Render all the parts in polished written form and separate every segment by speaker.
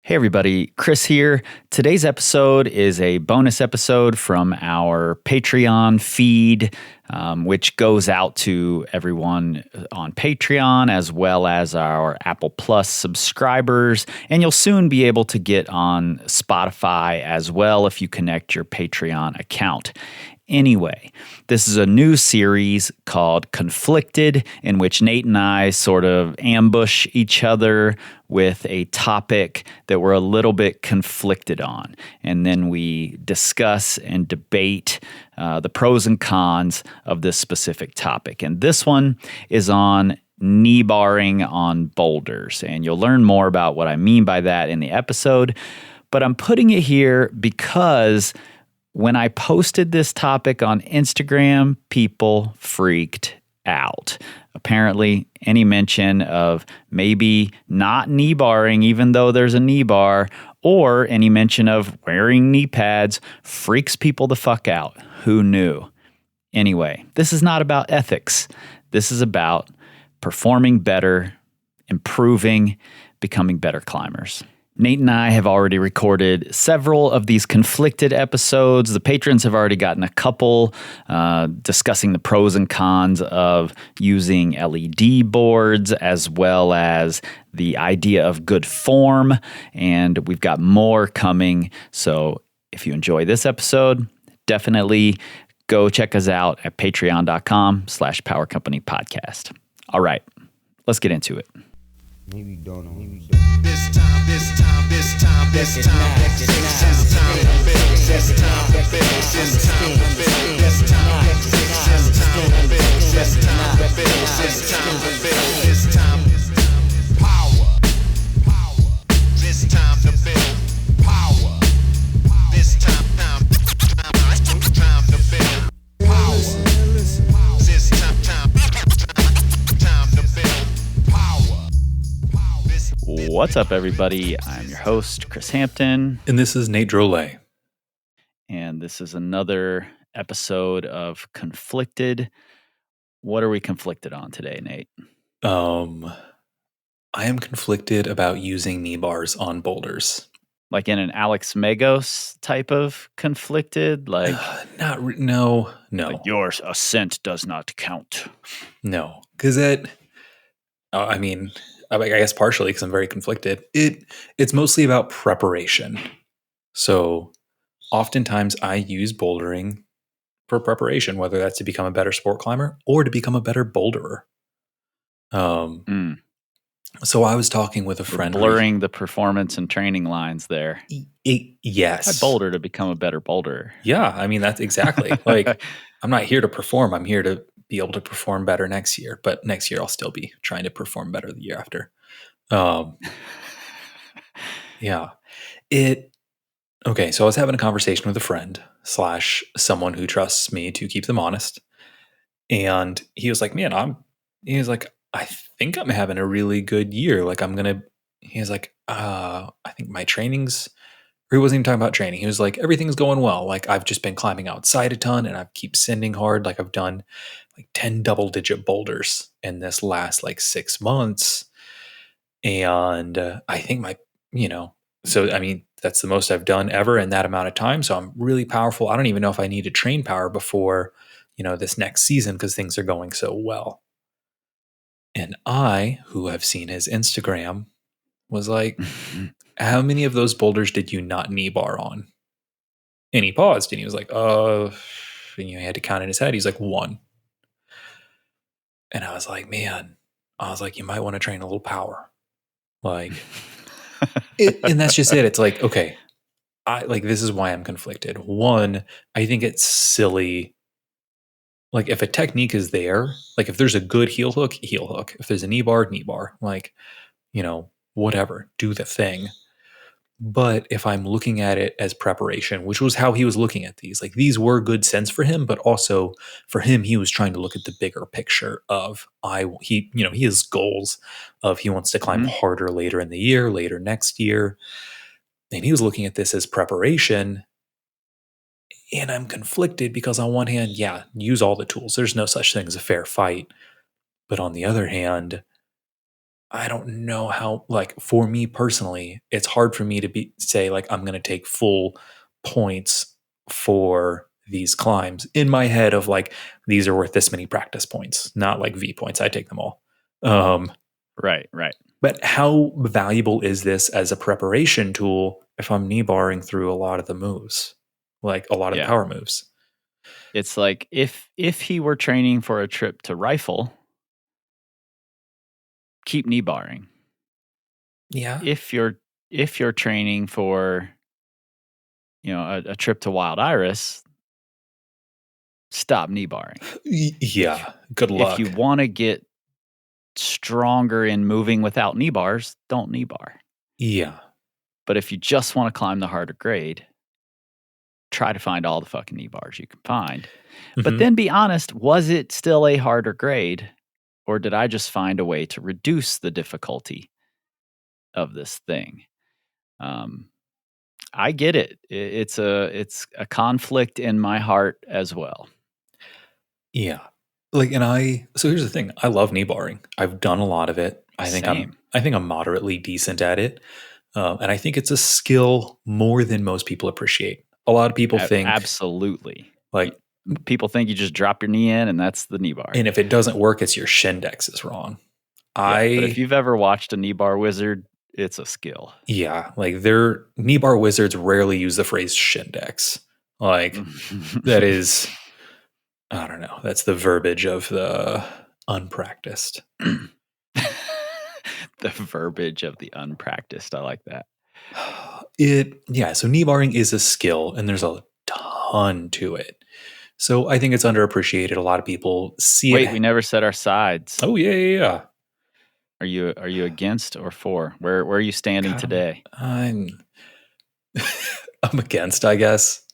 Speaker 1: Hey everybody, Chris here. Today's episode is a bonus episode from our Patreon feed, which goes out to everyone on Patreon as well as our Apple Plus subscribers. And you'll soon be able to get on Spotify as well if you connect your Patreon account. Anyway, this is a new series called Conflicted, in which Nate and I sort of ambush each other with a topic that we're a little bit conflicted on. And then we discuss and debate the pros and cons of this specific topic. And this one is on kneebarring on boulders. And you'll learn more about what I mean by that in the episode. But I'm putting it here because when I posted this topic on Instagram, people freaked out. Apparently, any mention of maybe not knee barring, even though there's a knee bar, or any mention of wearing knee pads freaks people the fuck out. Who knew? Anyway, this is not about ethics. This is about performing better, improving, becoming better climbers. Nate and I have already recorded several of these conflicted episodes. The patrons have already gotten a couple discussing the pros and cons of using LED boards as well as the idea of good form. And we've got more coming. So if you enjoy this episode, definitely go check us out at patreon.com/Power Company Podcast. All right, let's get into it.
Speaker 2: Maybe don't know.
Speaker 3: This time, this time, this time, this time, this time to build, this time to build, this time to build, this time to build, this time to build, this time to build, this time power, this time to build power, this time to build power, this time to build power.
Speaker 1: What's up, everybody? I'm your host, Chris Hampton.
Speaker 4: And this is Nate Drolet.
Speaker 1: And this is another episode of Conflicted. What are we conflicted on today, Nate?
Speaker 4: I am conflicted about using knee bars on boulders.
Speaker 1: Like in an Alex Megos type of conflicted? Like,
Speaker 4: No.
Speaker 1: like your ascent does not count.
Speaker 4: No. Because I guess partially because I'm very conflicted. It's mostly about preparation. So oftentimes I use bouldering for preparation, whether that's to become a better sport climber or to become a better boulderer. So I was talking with a friend.
Speaker 1: Blurring the performance and training lines there.
Speaker 4: Yes.
Speaker 1: I boulder to become a better boulderer.
Speaker 4: Yeah, I mean, that's exactly. Like, I'm not here to perform. I'm here to be able to perform better next year. But next year, I'll still be trying to perform better the year after. Yeah. Okay, so I was having a conversation with a friend / someone who trusts me to keep them honest. And he was like, I think I'm having a really good year. Like, he's like, I think my training's, or he wasn't even talking about training. He was like, everything's going well. Like, I've just been climbing outside a ton and I keep sending hard. Like, I've done like 10 double-digit boulders in this last like 6 months. And I think that's the most I've done ever in that amount of time. So I'm really powerful. I don't even know if I need to train power before, this next season because things are going so well. And I, who have seen his Instagram, was like, how many of those boulders did you not knee bar on? And he paused and he was like, and he had to count in his head. He's like, 1. And I was like, man, you might want to train a little power. Like, and that's just it. It's like, okay, this is why I'm conflicted. 1, I think it's silly. Like, if a technique is there, like if there's a good heel hook. If there's a knee bar, like, whatever, do the thing. But if I'm looking at it as preparation, which was how he was looking at these, like these were good sense for him, but also for him, he was trying to look at the bigger picture of he has goals of he wants to climb harder later in the year, later next year. And he was looking at this as preparation. And I'm conflicted because on one hand, yeah, use all the tools. There's no such thing as a fair fight. But on the other hand, I don't know how, like, for me personally, it's hard for me to say, like, I'm going to take full points for these climbs in my head of like, these are worth this many practice points, not like V points. I take them all.
Speaker 1: Right.
Speaker 4: But how valuable is this as a preparation tool if I'm knee barring through a lot of the moves, like a lot of the
Speaker 1: Yeah.
Speaker 4: power moves?
Speaker 1: It's like if he were training for a trip to rifle, keep knee barring.
Speaker 4: Yeah.
Speaker 1: If you're training for, you know, a trip to Wild Iris, stop knee barring.
Speaker 4: Yeah. Good luck.
Speaker 1: If you want to get stronger in moving without knee bars, don't knee bar.
Speaker 4: Yeah.
Speaker 1: But if you just want to climb the harder grade, try to find all the fucking knee bars you can find. But
Speaker 4: Mhm.
Speaker 1: then be honest, was it still a harder grade? Or did I just find a way to reduce the difficulty of this thing? I get it. It's a conflict in my heart as well.
Speaker 4: Yeah. Like, so here's the thing. I love knee barring. I've done a lot of it.
Speaker 1: Same.
Speaker 4: I think I'm moderately decent at it. And I think it's a skill more than most people appreciate. A lot of people think
Speaker 1: Absolutely.
Speaker 4: like,
Speaker 1: People think you just drop your knee in and that's the knee bar.
Speaker 4: and if it doesn't work, it's your Shindex is wrong.
Speaker 1: But if you've ever watched a knee bar wizard, it's a skill.
Speaker 4: Yeah, like their knee bar wizards rarely use the phrase Shindex. Like that is, I don't know. That's the verbiage of the unpracticed.
Speaker 1: The verbiage of the unpracticed. I like that.
Speaker 4: So knee barring is a skill and there's a ton to it. So I think it's underappreciated. A lot of people see it.
Speaker 1: Wait, we never said our sides.
Speaker 4: Oh yeah.
Speaker 1: Are you against or for? Where are you standing today?
Speaker 4: I'm against, I guess.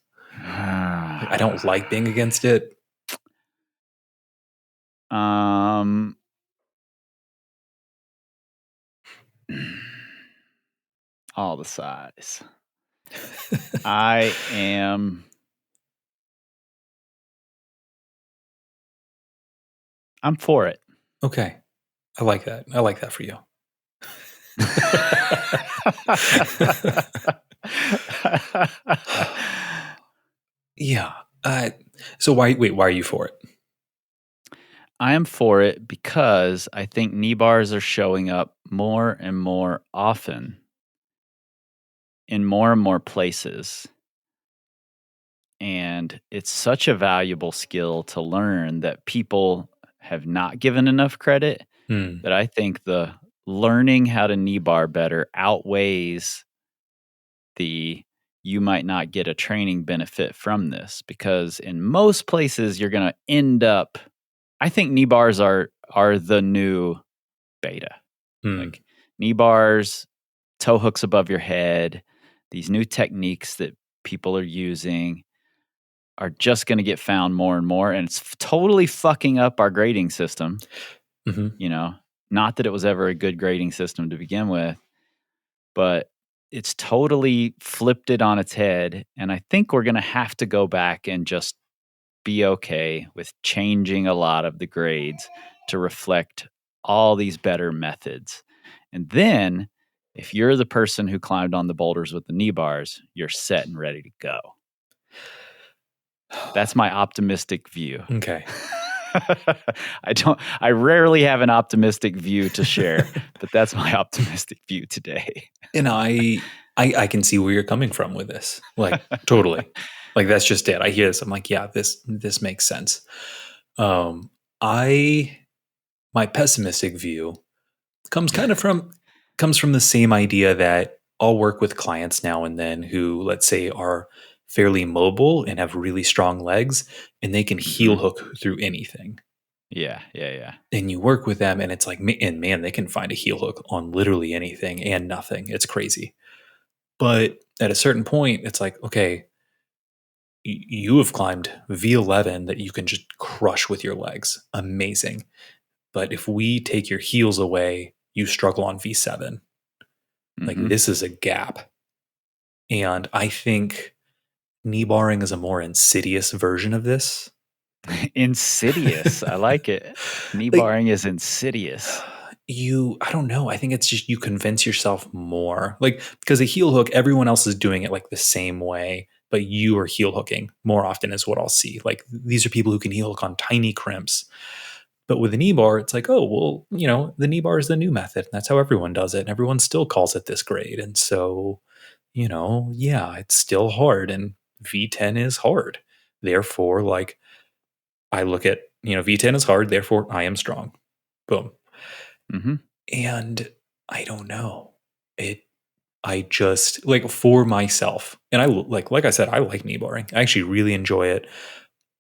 Speaker 4: I don't like being against it.
Speaker 1: All the sides. I'm for it.
Speaker 4: Okay. I like that. I like that for you. Yeah. So why are you for it?
Speaker 1: I am for it because I think knee bars are showing up more and more often in more and more places. And it's such a valuable skill to learn that people have not given enough credit that I think the learning how to knee bar better outweighs the you might not get a training benefit from this, because in most places you're going to end up, I think knee bars are the new beta. Like knee bars, toe hooks above your head, these new techniques that people are using are just going to get found more and more, and it's totally fucking up our grading system. You know, not that it was ever a good grading system to begin with, but it's totally flipped it on its head. And I think we're going to have to go back and just be okay with changing a lot of the grades to reflect all these better methods. And then if you're the person who climbed on the boulders with the knee bars, you're set and ready to go. That's my optimistic view.
Speaker 4: Okay.
Speaker 1: I rarely have an optimistic view to share, but that's my optimistic view today.
Speaker 4: And I can see where you're coming from with this. Like totally. Like that's just it. I hear this. I'm like, yeah, this makes sense. My pessimistic view comes from the same idea that I'll work with clients now and then who, let's say, are fairly mobile and have really strong legs, and they can heel hook through anything.
Speaker 1: Yeah.
Speaker 4: And you work with them, and it's like, and man, they can find a heel hook on literally anything and nothing. It's crazy. But at a certain point, it's like, okay, you have climbed V11 that you can just crush with your legs. Amazing. But if we take your heels away, you struggle on V7. Like this is a gap. And I think knee barring is a more insidious version of this.
Speaker 1: Insidious. I like it. Knee barring is insidious.
Speaker 4: I don't know. I think it's just you convince yourself more. Like, because a heel hook, everyone else is doing it like the same way, but you are heel hooking more often is what I'll see. Like, these are people who can heel hook on tiny crimps. But with a knee bar, it's like, oh, well, the knee bar is the new method. And that's how everyone does it. And everyone still calls it this grade. And so, yeah, it's still hard. And V10 is hard. Therefore, like, I look at, V10 is hard. Therefore, I am strong. Boom.
Speaker 1: Mm-hmm.
Speaker 4: And I don't know. I just like for myself, and like I said, I like knee barring. I actually really enjoy it.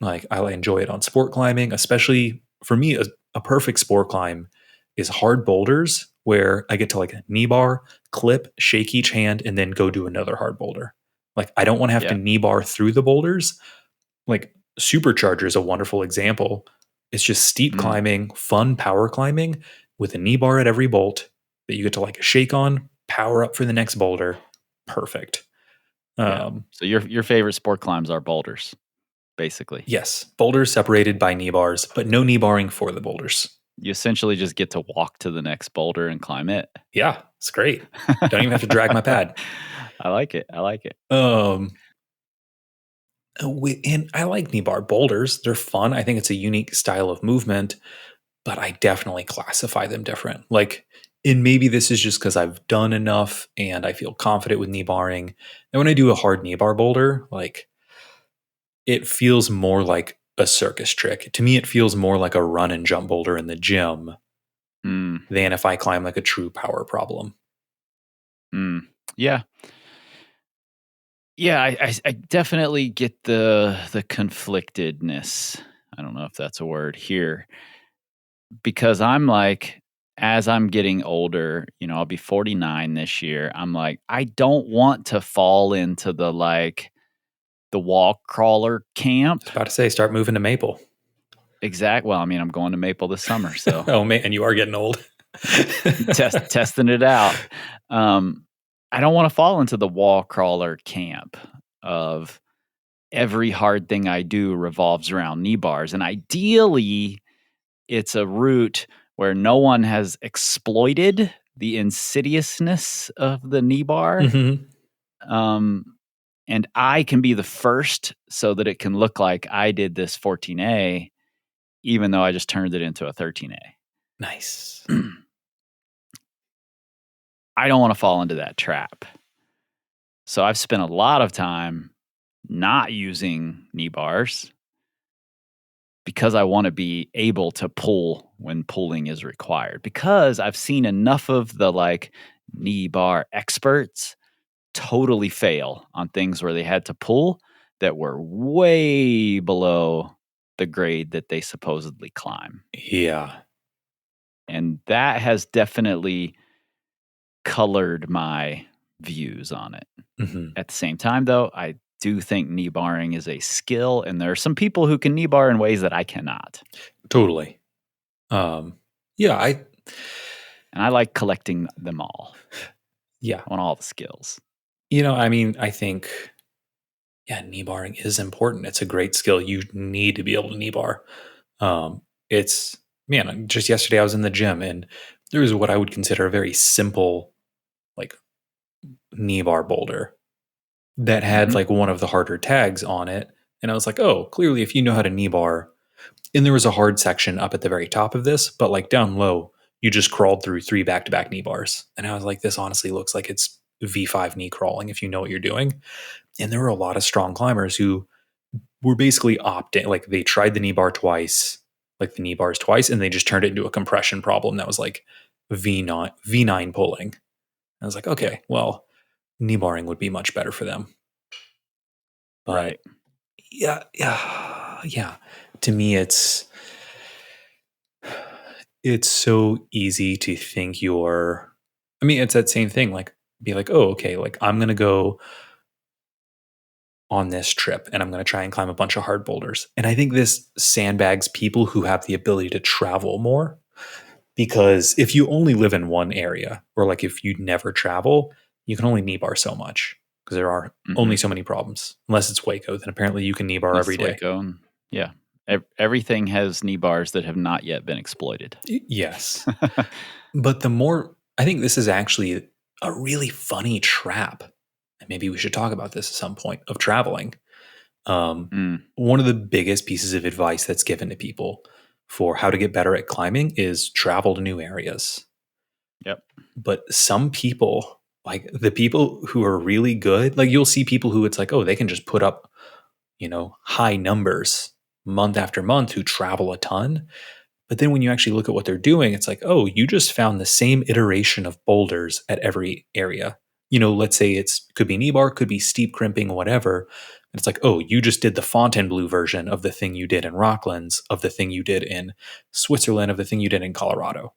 Speaker 4: Like I enjoy it on sport climbing, especially for me, a perfect sport climb is hard boulders where I get to like knee bar, clip, shake each hand, and then go do another hard boulder. Like I don't want to have to knee bar through the boulders. Like Supercharger is a wonderful example. It's just steep climbing, fun power climbing with a knee bar at every bolt that you get to like shake on, power up for the next boulder. Perfect.
Speaker 1: So your favorite sport climbs are boulders, basically.
Speaker 4: Yes, boulders separated by knee bars, but no knee barring for the boulders.
Speaker 1: You essentially just get to walk to the next boulder and climb it.
Speaker 4: Yeah, it's great. Don't even have to drag my pad.
Speaker 1: I like it.
Speaker 4: And I like knee bar boulders. They're fun. I think it's a unique style of movement, but I definitely classify them different. Like, and maybe this is just because I've done enough and I feel confident with knee barring. And when I do a hard knee bar boulder, like it feels more like a circus trick. To me, it feels more like a run and jump boulder in the gym than if I climb like a true power problem.
Speaker 1: Yeah. Yeah, I definitely get the conflictedness. I don't know if that's a word here. Because I'm like, as I'm getting older, I'll be 49 this year. I'm like, I don't want to fall into the wall crawler camp.
Speaker 4: I was about to say, start moving to Maple.
Speaker 1: Exactly. Well, I mean, I'm going to Maple this summer, so.
Speaker 4: Oh man, and you are getting old.
Speaker 1: Testing it out. I don't want to fall into the wall crawler camp of every hard thing I do revolves around knee bars. And ideally, it's a route where no one has exploited the insidiousness of the knee bar. Mm-hmm. And I can be the first so that it can look like I did this 14A, even though I just turned it into a 13A.
Speaker 4: Nice.
Speaker 1: I don't want to fall into that trap. So I've spent a lot of time not using knee bars because I want to be able to pull when pulling is required. Because I've seen enough of the knee bar experts totally fail on things where they had to pull that were way below the grade that they supposedly climb.
Speaker 4: Yeah.
Speaker 1: And that has definitely colored my views on it. Mm-hmm. At the same time, though, I do think knee barring is a skill, and there are some people who can knee bar in ways that I cannot.
Speaker 4: Totally. Yeah,
Speaker 1: I like collecting them all.
Speaker 4: Yeah.
Speaker 1: On all the skills.
Speaker 4: I think, knee barring is important. It's a great skill. You need to be able to knee bar. Just yesterday I was in the gym and there was what I would consider a very simple, knee bar boulder that had one of the harder tags on it. And I was like, oh, clearly if you know how to knee bar, and there was a hard section up at the very top of this, but down low, you just crawled through 3 back-to-back knee bars. And I was like, this honestly looks like it's V5 knee crawling if you know what you're doing. And there were a lot of strong climbers who were basically opting, they tried the knee bar twice, the knee bars twice, and they just turned it into a compression problem that was V9 pulling. I was like, okay, well, knee barring would be much better for them. But
Speaker 1: right.
Speaker 4: Yeah. To me, it's so easy to think it's that same thing, be like, oh, okay, I'm going to go on this trip and I'm going to try and climb a bunch of hard boulders. And I think this sandbags people who have the ability to travel more, because if you only live in one area or if you never travel, you can only knee bar so much because there are only so many problems. Unless it's Waco, then apparently you can knee bar every day.
Speaker 1: Waco, yeah. Everything has knee bars that have not yet been exploited.
Speaker 4: Yes. But I think this is actually a really funny trap. And maybe we should talk about this at some point of traveling.
Speaker 1: Mm,
Speaker 4: One of the biggest pieces of advice that's given to people for how to get better at climbing is travel to new areas.
Speaker 1: yep.
Speaker 4: But some people, like the people who are really good, like you'll see people who it's like, oh, they can just put up, high numbers month after month who travel a ton. But then when you actually look at what they're doing, it's like, oh, you just found the same iteration of boulders at every area. Let's say could be knee bar, could be steep crimping, whatever. And it's like, oh, you just did the Fontainebleau version of the thing you did in Rocklands, of the thing you did in Switzerland, of the thing you did in Colorado.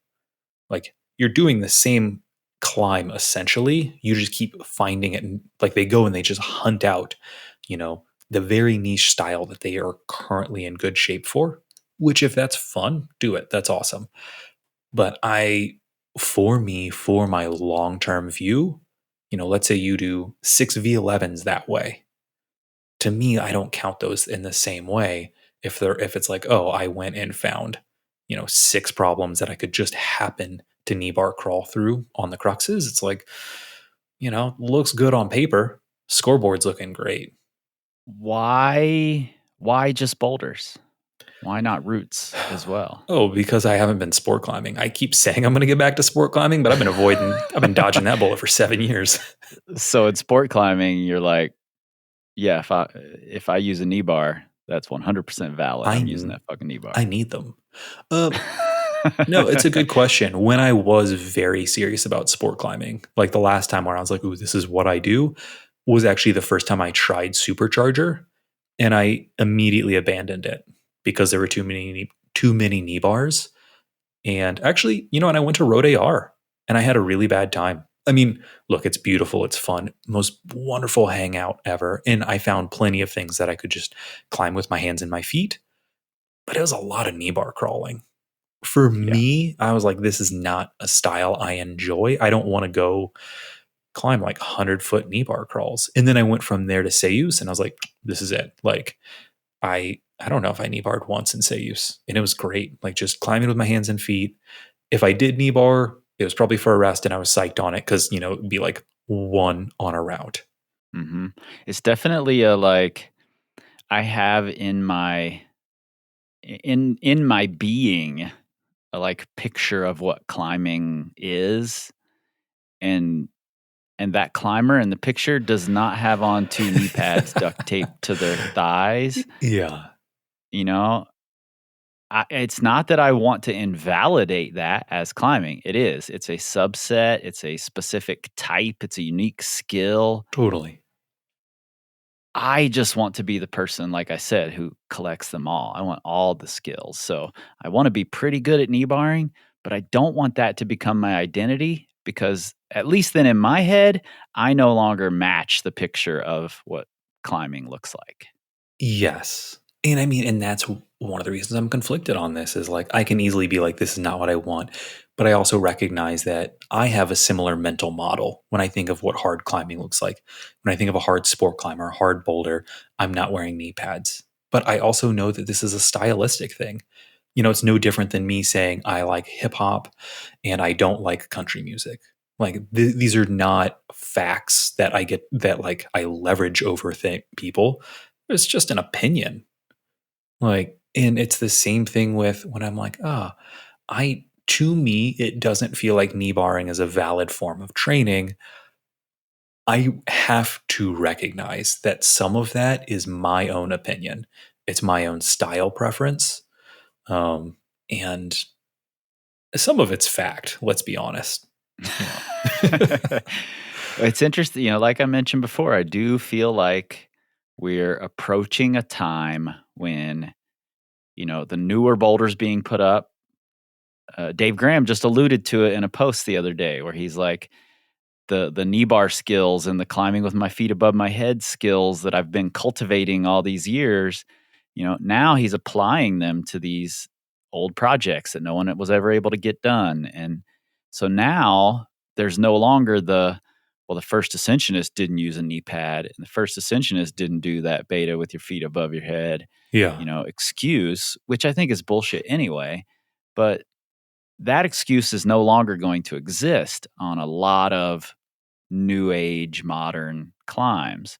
Speaker 4: Like you're doing the same climb essentially. You just keep finding it, and like they go and they just hunt out, the very niche style that they are currently in good shape for. Which, if that's fun, do it. That's awesome. But for my long term view, let's say you do 6 V11s that way. To me, I don't count those in the same way. If it's like, oh, I went and found, 6 problems that I could just happen to knee bar crawl through on the cruxes, it's like, looks good on paper. Scoreboard's looking great.
Speaker 1: Why just boulders? Why not roots as well?
Speaker 4: Oh, because I haven't been sport climbing. I keep saying I'm going to get back to sport climbing, but I've been dodging that bullet for 7 years.
Speaker 1: So in sport climbing, you're like, yeah, if I use a knee bar, that's 100% valid. I'm using that fucking knee bar.
Speaker 4: I need them. No, it's a good question. When I was very serious about sport climbing, like the last time where I was like, ooh, this is what I do, was actually the first time I tried Supercharger, and I immediately abandoned it because there were too many knee bars. And actually, and I went to Road AR and I had a really bad time. I mean, look, it's beautiful, it's fun, most wonderful hangout ever. And I found plenty of things that I could just climb with my hands and my feet. But it was a lot of knee bar crawling. For me, I was like, this is not a style I enjoy. I don't want to go climb like 100-foot knee bar crawls. And then I went from there to Seus and I was like, this is it. Like, I don't know if I knee barred once in Seus, and it was great. Like just climbing with my hands and feet. If I did knee bar, it was probably for a rest, and I was psyched on it because it'd be like 1 on a route.
Speaker 1: Mm-hmm. It's definitely I have in my being a picture of what climbing is, and that climber in the picture does not have on 2 knee pads duct taped to their thighs.
Speaker 4: Yeah.
Speaker 1: It's not that I want to invalidate that as climbing. It is. It's a subset. It's a specific type. It's a unique skill.
Speaker 4: Totally.
Speaker 1: I just want to be the person, like I said, who collects them all. I want all the skills. So I want to be pretty good at knee barring, but I don't want that to become my identity, because at least then in my head, I no longer match the picture of what climbing looks like.
Speaker 4: Yes. And I mean, and that's one of the reasons I'm conflicted on this is like, I can easily be like, this is not what I want. But I also recognize that I have a similar mental model when I think of what hard climbing looks like. When I think of a hard sport climber, a hard boulder, I'm not wearing knee pads. But I also know that this is a stylistic thing. It's no different than me saying I like hip hop and I don't like country music. Like these are not facts that I get that like I leverage over people. It's just an opinion. Like, and it's the same thing with when I'm like, to me, it doesn't feel like knee barring is a valid form of training. I have to recognize that some of that is my own opinion. It's my own style preference. And some of it's fact, let's be honest.
Speaker 1: It's interesting. Like I mentioned before, I do feel like we're approaching a time when, the newer boulders being put up. Dave Graham just alluded to it in a post the other day where he's like, the knee bar skills and the climbing with my feet above my head skills that I've been cultivating all these years, now he's applying them to these old projects that no one was ever able to get done. And so now there's no longer well, the first ascensionist didn't use a knee pad, and the first ascensionist didn't do that beta with your feet above your head,
Speaker 4: Yeah.
Speaker 1: excuse, which I think is bullshit anyway. But that excuse is no longer going to exist on a lot of new age modern climbs.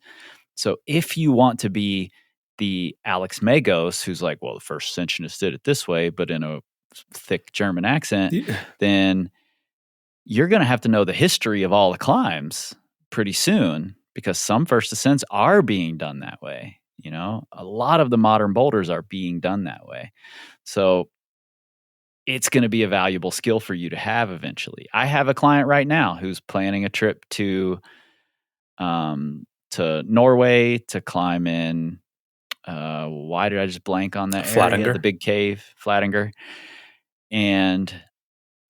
Speaker 1: So if you want to be the Alex Magos, who's like, well, the first ascensionist did it this way, but in a thick German accent,
Speaker 4: Yeah.
Speaker 1: then you're going to have to know the history of all the climbs pretty soon, because some first ascents are being done that way. A lot of the modern boulders are being done that way. So it's going to be a valuable skill for you to have eventually. I have a client right now who's planning a trip to Norway to climb in. Why did I just blank on that area?
Speaker 4: Flatinger?
Speaker 1: The big cave, Flatinger. And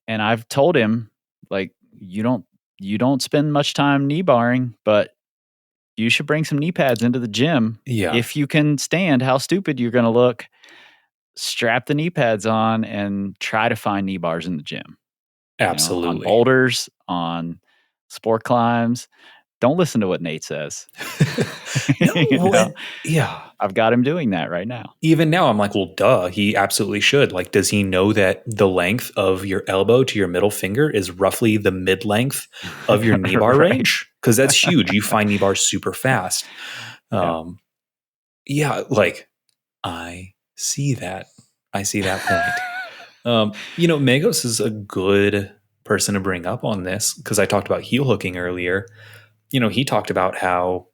Speaker 1: I've told him, like, you don't spend much time knee barring, but you should bring some knee pads into the gym.
Speaker 4: Yeah.
Speaker 1: If you can stand how stupid you're going to look, strap the knee pads on and try to find knee bars in the gym.
Speaker 4: Absolutely.
Speaker 1: On boulders, on sport climbs. Don't listen to what Nate says.
Speaker 4: No, yeah.
Speaker 1: I've got him doing that right now.
Speaker 4: Even now, I'm like, well, duh, he absolutely should. Like, does he know that the length of your elbow to your middle finger is roughly the mid length of your knee bar
Speaker 1: Right.
Speaker 4: range? Because that's huge. You find knee bars super fast. Yeah, like, I see that. I see that point. Magos is a good person to bring up on this, because I talked about heel hooking earlier. He talked about how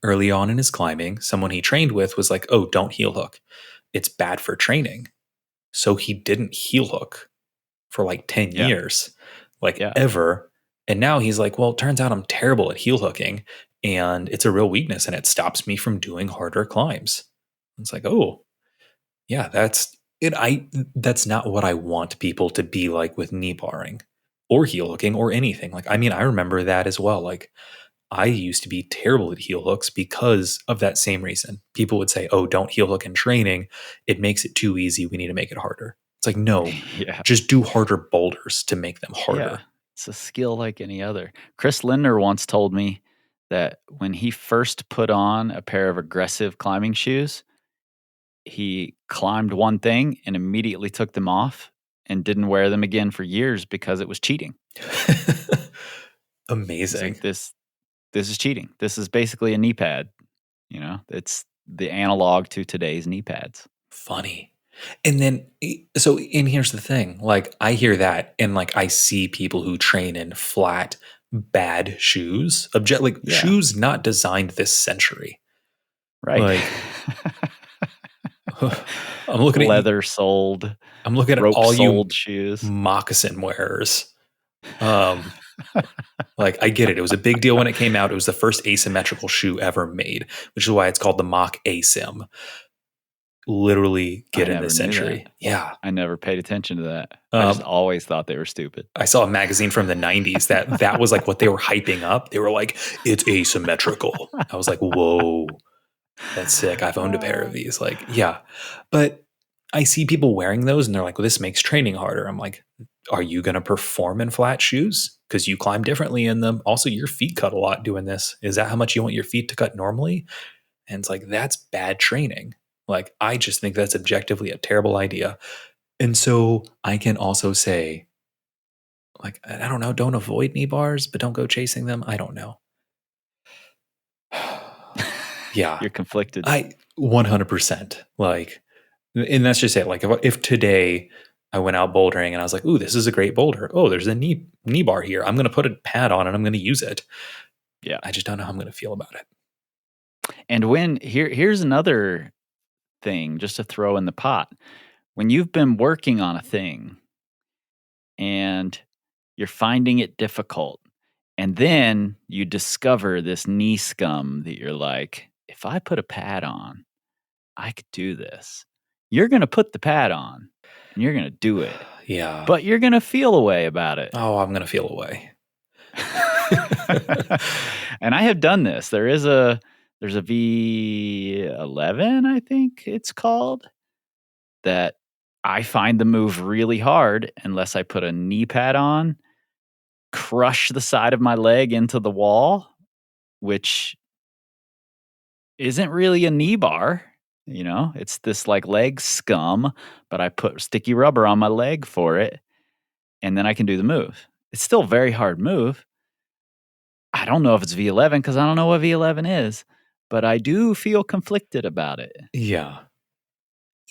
Speaker 4: early on in his climbing, someone he trained with was like, oh, don't heel hook. It's bad for training. So he didn't heel hook for like 10 years, ever. And now he's like, well, it turns out I'm terrible at heel hooking, and it's a real weakness, and it stops me from doing harder climbs. It's like, oh, yeah, that's it. That's not what I want people to be like with knee barring or heel hooking or anything. Like, I mean, I remember that as well. Like, I used to be terrible at heel hooks because of that same reason. People would say, oh, don't heel hook in training. It makes it too easy. We need to make it harder. It's like, no, just do harder boulders to make them harder.
Speaker 1: Yeah, it's a skill like any other. Chris Lindner once told me that when he first put on a pair of aggressive climbing shoes, he climbed one thing and immediately took them off and didn't wear them again for years because it was cheating.
Speaker 4: Amazing.
Speaker 1: Like, this is cheating. This is basically a knee pad. It's the analog to today's knee pads.
Speaker 4: Funny. And then, and here's the thing. Like, I hear that, and like, I see people who train in flat, bad shoes, shoes not designed this century.
Speaker 1: Right.
Speaker 4: Like, I'm looking at
Speaker 1: leather soled.
Speaker 4: I'm looking at
Speaker 1: rope
Speaker 4: all you
Speaker 1: shoes,
Speaker 4: moccasin wearers. Like, I get it. It was a big deal when it came out. It was the first asymmetrical shoe ever made, which is why it's called the mock asim. Literally get in this century. Yeah.
Speaker 1: I never paid attention to that. I just always thought they were stupid.
Speaker 4: I saw a magazine from the 90s that was like what they were hyping up. They were like, it's asymmetrical. I was like, whoa, that's sick. I've owned a pair of these. Like, yeah. But I see people wearing those and they're like, well, this makes training harder. I'm like, are you going to perform in flat shoes? Because you climb differently in them. Also, your feet cut a lot doing this. Is that how much you want your feet to cut normally? And it's like, that's bad training. Like, I just think that's objectively a terrible idea. And so I can also say, like, I don't know, don't avoid knee bars, but don't go chasing them. I don't know. Yeah.
Speaker 1: You're conflicted.
Speaker 4: 100%. Like, and that's just it. Like, if today I went out bouldering and I was like, ooh, this is a great boulder. Oh, there's a knee bar here. I'm going to put a pad on and I'm going to use it.
Speaker 1: Yeah.
Speaker 4: I just don't know how I'm going to feel about it.
Speaker 1: And here's another thing just to throw in the pot. When you've been working on a thing and you're finding it difficult, and then you discover this knee scum that you're like, if I put a pad on, I could do this. You're going to put the pad on and you're going to do it.
Speaker 4: Yeah.
Speaker 1: But you're going to feel a way about it.
Speaker 4: Oh, I'm going to feel a way.
Speaker 1: And I have done this. There's a V11, I think it's called, that I find the move really hard unless I put a knee pad on. crush the side of my leg into the wall, which isn't really a knee bar. It's this like leg scum, but I put sticky rubber on my leg for it, and then I can do the move. It's still a very hard move. I don't know if it's V11 because I don't know what V11 is, but I do feel conflicted about it.
Speaker 4: Yeah.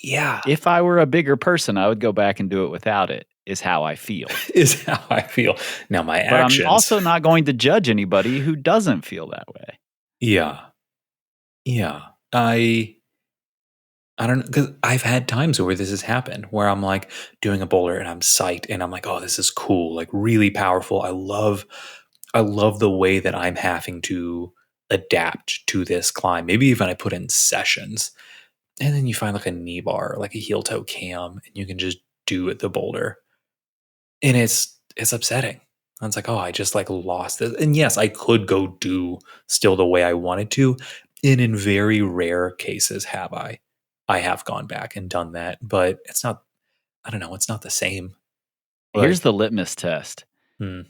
Speaker 4: Yeah.
Speaker 1: If I were a bigger person, I would go back and do it without it, is how I feel.
Speaker 4: Is how I feel. Now my
Speaker 1: But
Speaker 4: actions.
Speaker 1: I'm also not going to judge anybody who doesn't feel that way.
Speaker 4: Yeah. Yeah. I don't know, because I've had times where this has happened where I'm like doing a boulder and I'm psyched and I'm like, oh, this is cool, like really powerful. I love the way that I'm having to adapt to this climb. Maybe even I put in sessions. And then you find like a knee bar, like a heel toe cam, and you can just do it the boulder. And it's upsetting. And it's like, oh, I just like lost this. And yes, I could go do still the way I wanted to. And in very rare cases have I have gone back and done that. But it's not, I don't know, it's not the same.
Speaker 1: Here's
Speaker 4: Like,
Speaker 1: the litmus test.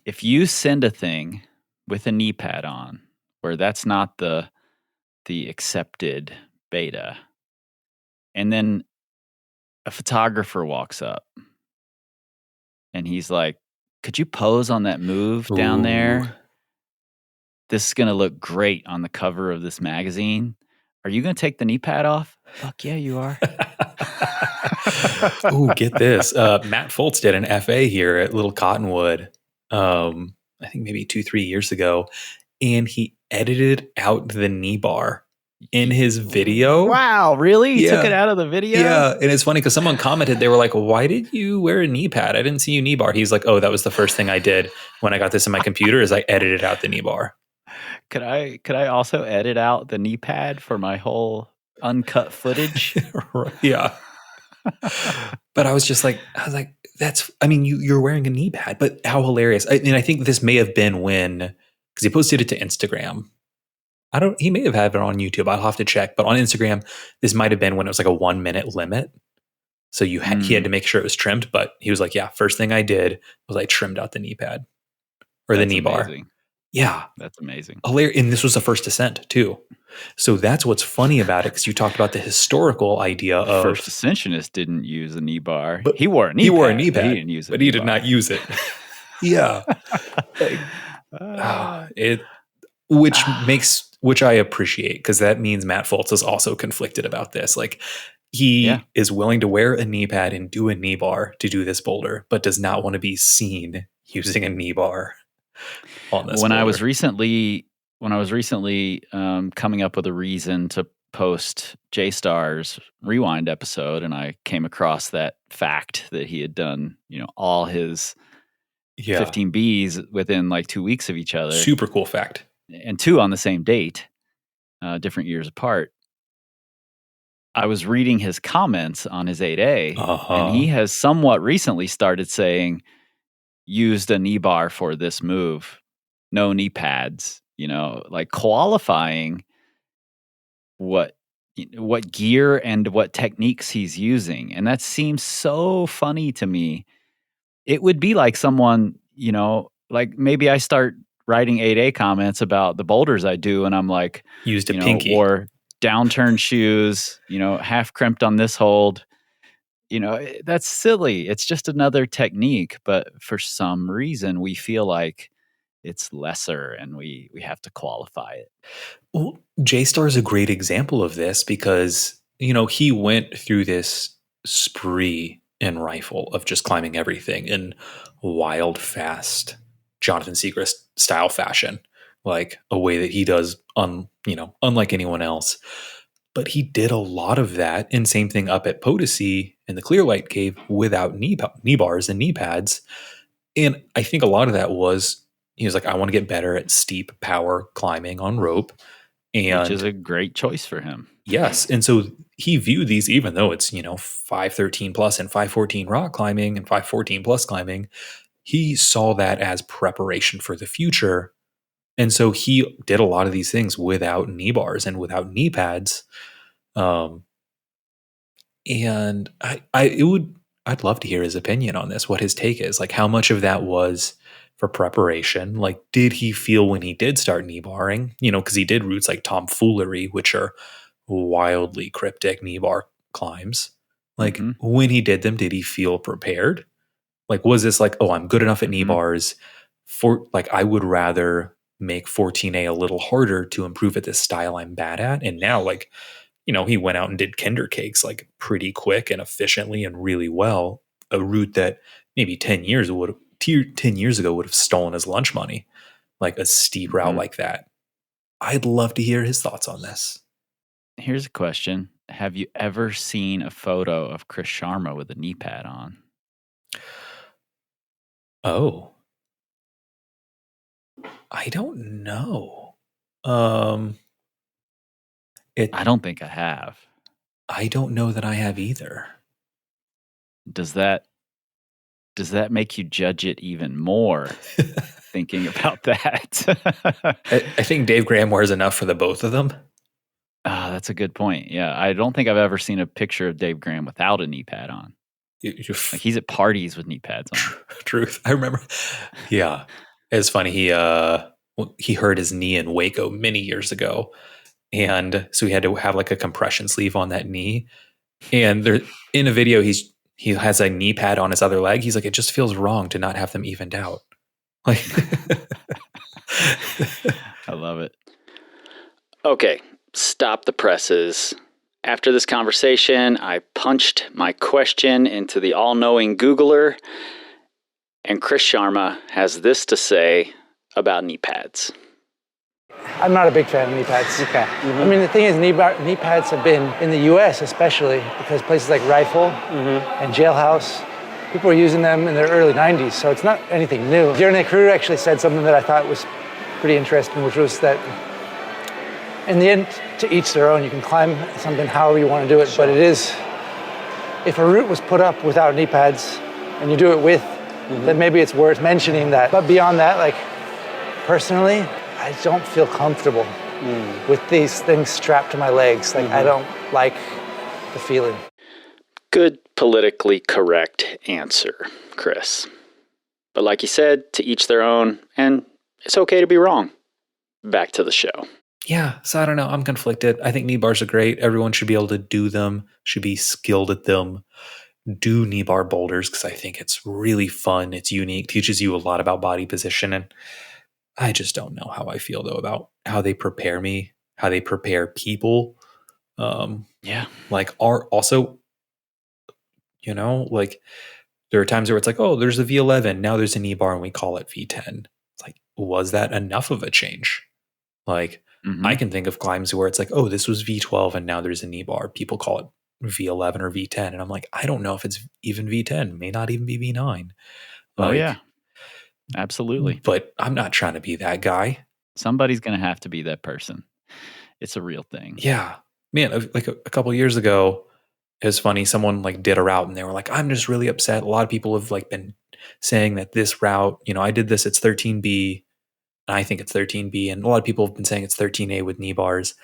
Speaker 1: If you send a thing with a knee pad on, where that's not the accepted beta, and then a photographer walks up and he's like, could you pose on that move down
Speaker 4: ooh.
Speaker 1: there? This is going to look great on the cover of this magazine. Are you going to take the knee pad off? Fuck yeah, you are.
Speaker 4: Ooh, get this. Matt Foltz did an FA here at Little Cottonwood, I think maybe 2-3 years ago, and he edited out the knee bar in his video.
Speaker 1: Wow, really? He took
Speaker 4: Yeah.
Speaker 1: it out of the video?
Speaker 4: Yeah, and it's funny because someone commented, they were like, why did you wear a knee pad? I didn't see you knee bar. He's like, oh, that was the first thing I did when I got this in my computer is I edited out the knee bar.
Speaker 1: Could I also edit out the knee pad for my whole uncut footage?
Speaker 4: Yeah. But I was like, that's, I mean, you're wearing a knee pad, but how hilarious. And I think this may have been when, because he posted it to Instagram. He may have had it on YouTube. I'll have to check. But on Instagram, this might have been when it was like a 1 minute limit. So he had to make sure it was trimmed. But he was like, yeah, first thing I did was I trimmed out the knee pad or the knee bar. Yeah.
Speaker 1: That's amazing.
Speaker 4: Hilarious. And this was the first ascent too. So that's what's funny about it, because you talked about the historical idea of
Speaker 1: First Ascensionist didn't use a knee bar.
Speaker 4: But
Speaker 1: He wore a knee pad. But he didn't use it.
Speaker 4: but he did not use it. Yeah. Which I appreciate, because that means Matt Foltz is also conflicted about this. Like, he is willing to wear a knee pad and do a knee bar to do this boulder, but does not want to be seen using a knee bar on this boulder.
Speaker 1: When I was recently coming up with a reason to post J-Star's Rewind episode, and I came across that fact that he had done, all his 15 Bs within like 2 weeks of each other.
Speaker 4: Super cool fact.
Speaker 1: And 2 on the same date, different years apart. I was reading his comments on his 8A, and he has somewhat recently started saying, used a knee bar for this move, no knee pads, like qualifying what gear and what techniques he's using. And that seems so funny to me. It would be like someone, like maybe I start writing 8A comments about the boulders I do, and I'm like,
Speaker 4: used a pinky,
Speaker 1: wore downturned shoes, half crimped on this hold. That's silly. It's just another technique, but for some reason we feel like it's lesser and we have to qualify it.
Speaker 4: Well, J-Star is a great example of this, because, he went through this spree in rifle of just climbing everything in wild, fast, Jonathan Siegrist style fashion, like a way that he does unlike anyone else. But he did a lot of that, and same thing up at Potosi in the Clearlight Cave without knee bars and knee pads. And I think a lot of that was, he was like, I want to get better at steep power climbing on rope. And
Speaker 1: which is a great choice for him.
Speaker 4: Yes. And so he viewed these, even though it's, 513 plus and 514 rock climbing and 514 plus climbing, he saw that as preparation for the future. And so he did a lot of these things without knee bars and without knee pads. And I'd love to hear his opinion on this, what his take is. Like, how much of that was for preparation. Like, did he feel when he did start kneebarring, because he did routes like tomfoolery, which are wildly cryptic knee bar climbs. Like, when he did them, did he feel prepared? Like, was this like, oh, I'm good enough at knee bars for, like, I would rather make 14A a little harder to improve at this style I'm bad at. And now, like, he went out and did kinder cakes like pretty quick and efficiently and really well. A route that maybe 10 years ago would have stolen his lunch money, like a steep route like that. I'd love to hear his thoughts on this.
Speaker 1: Here's a question. Have you ever seen a photo of Chris Sharma with a knee pad on?
Speaker 4: Oh, I don't know. I
Speaker 1: don't think I have.
Speaker 4: I don't know that I have either.
Speaker 1: Does that make you judge it even more thinking about that?
Speaker 4: I think Dave Graham wears enough for the both of them.
Speaker 1: That's a good point. Yeah, I don't think I've ever seen a picture of Dave Graham without a knee pad on. Like, he's at parties with knee pads on.
Speaker 4: Truth. I remember. Yeah. It's funny. He hurt his knee in Waco many years ago. And so he had to have like a compression sleeve on that knee. And there, in a video, he has a knee pad on his other leg. He's like, it just feels wrong to not have them evened out. Like,
Speaker 1: I love it. Okay, stop the presses. After this conversation, I punched my question into the all-knowing Googler, and Chris Sharma has this to say about knee pads.
Speaker 5: I'm not a big fan of knee pads. Okay. I mean, the thing is, knee pads have been, in the U.S. especially, because places like Rifle and Jailhouse, people were using them in the early 90s, so it's not anything new. Jeremy Kruger actually said something that I thought was pretty interesting, which was that in the end, to each their own. You can climb something however you want to do it, but it is, if a route was put up without knee pads and you do it with, then maybe it's worth mentioning that. But beyond that, like, personally, I don't feel comfortable with these things strapped to my legs. Like, I don't like the feeling.
Speaker 1: Good politically correct answer, Chris. But like you said, to each their own, and it's okay to be wrong. Back to the show.
Speaker 4: Yeah, so I don't know. I'm conflicted. I think knee bars are great. Everyone should be able to do them, should be skilled at them. Do knee bar boulders because I think it's really fun. It's unique, teaches you a lot about body position. And I just don't know how I feel, though, about how they prepare me, how they prepare people. Like, are also, like, there are times where it's like, oh, there's a V11. Now there's a knee bar and we call it V10. It's like, was that enough of a change? Like, I can think of climbs where it's like, oh, this was V12 and now there's a knee bar. People call it V11 or V10. And I'm like, I don't know if it's even V10. May not even be V9.
Speaker 1: Oh, yeah. Absolutely.
Speaker 4: But I'm not trying to be that guy.
Speaker 1: Somebody's going to have to be that person. It's a real thing.
Speaker 4: Yeah. Man, like a couple of years ago, it was funny. Someone like did a route and they were like, I'm just really upset. A lot of people have like been saying that this route, I did this, it's 13B. And I think it's 13B. And a lot of people have been saying it's 13A with knee bars.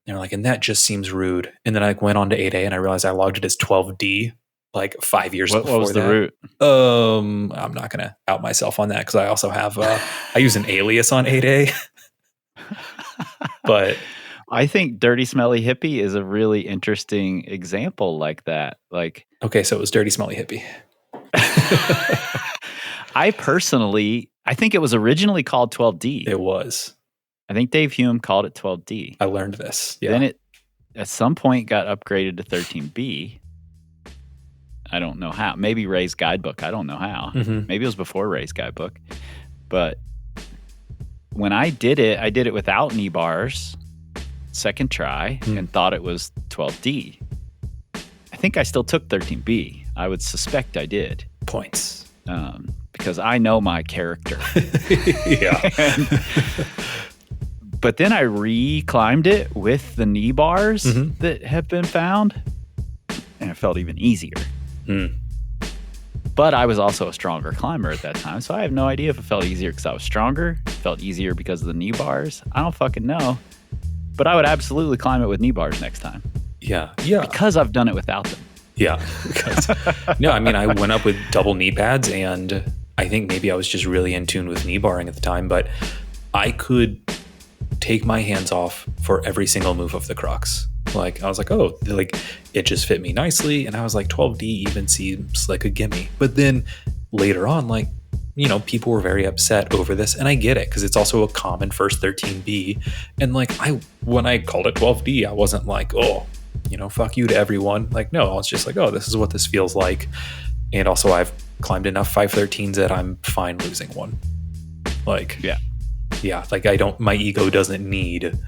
Speaker 4: And they're like, and that just seems rude. And then I went on to 8A and I realized I logged it as 12D like 5 years before that.
Speaker 1: What was the route?
Speaker 4: I'm not going to out myself on that because I also have, I use an alias on 8A. But
Speaker 1: I think Dirty Smelly Hippie is a really interesting example like that. Like,
Speaker 4: okay, so it was Dirty Smelly Hippie.
Speaker 1: I think it was originally called 12D.
Speaker 4: It was.
Speaker 1: I think Dave Hume called it 12D.
Speaker 4: I learned this. Yeah.
Speaker 1: Then it, at some point, got upgraded to 13B. I don't know how. Maybe Ray's Guidebook. I don't know how. Maybe it was before Ray's Guidebook. But when I did it without knee bars, second try, and thought it was 12D. I think I still took 13B. I would suspect I did.
Speaker 4: Points.
Speaker 1: Because I know my character.
Speaker 4: Yeah.
Speaker 1: But then I re-climbed it with the knee bars that have been found, and it felt even easier. But I was also a stronger climber at that time, so I have no idea if it felt easier because I was stronger, it felt easier because of the knee bars. I don't fucking know. But I would absolutely climb it with knee bars next time.
Speaker 4: Yeah. Yeah.
Speaker 1: Because I've done it without them.
Speaker 4: Yeah. Because, no, I mean, I went up with double knee pads and I think maybe I was just really in tune with knee barring at the time, but I could take my hands off for every single move of the crux. Like I was like, oh, like it just fit me nicely. And I was like, 12D even seems like a gimme. But then later on, like, you know, people were very upset over this, and I get it because it's also a common first 13B. And like when I called it 12D, I wasn't like, oh, you know, fuck you to everyone. Like, no, I was just like, oh, this is what this feels like. And also I've climbed enough 513s that I'm fine losing one. Like, yeah, like my ego doesn't need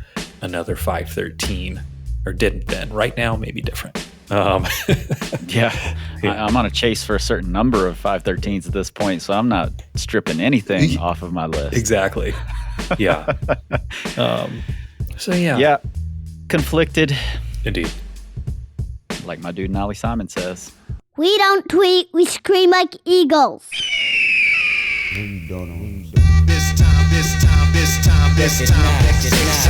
Speaker 4: another 513, or didn't then. Right now, maybe different.
Speaker 1: Yeah. I'm on a chase for a certain number of 513s at this point, so I'm not stripping anything off of my list.
Speaker 4: Exactly. Yeah. So yeah.
Speaker 1: Yeah. Conflicted.
Speaker 4: Indeed.
Speaker 1: Like my dude Nolly Simon says.
Speaker 6: We don't tweet, we scream like eagles.
Speaker 2: No, you don't.
Speaker 3: This time, this time, this time, this time, this time.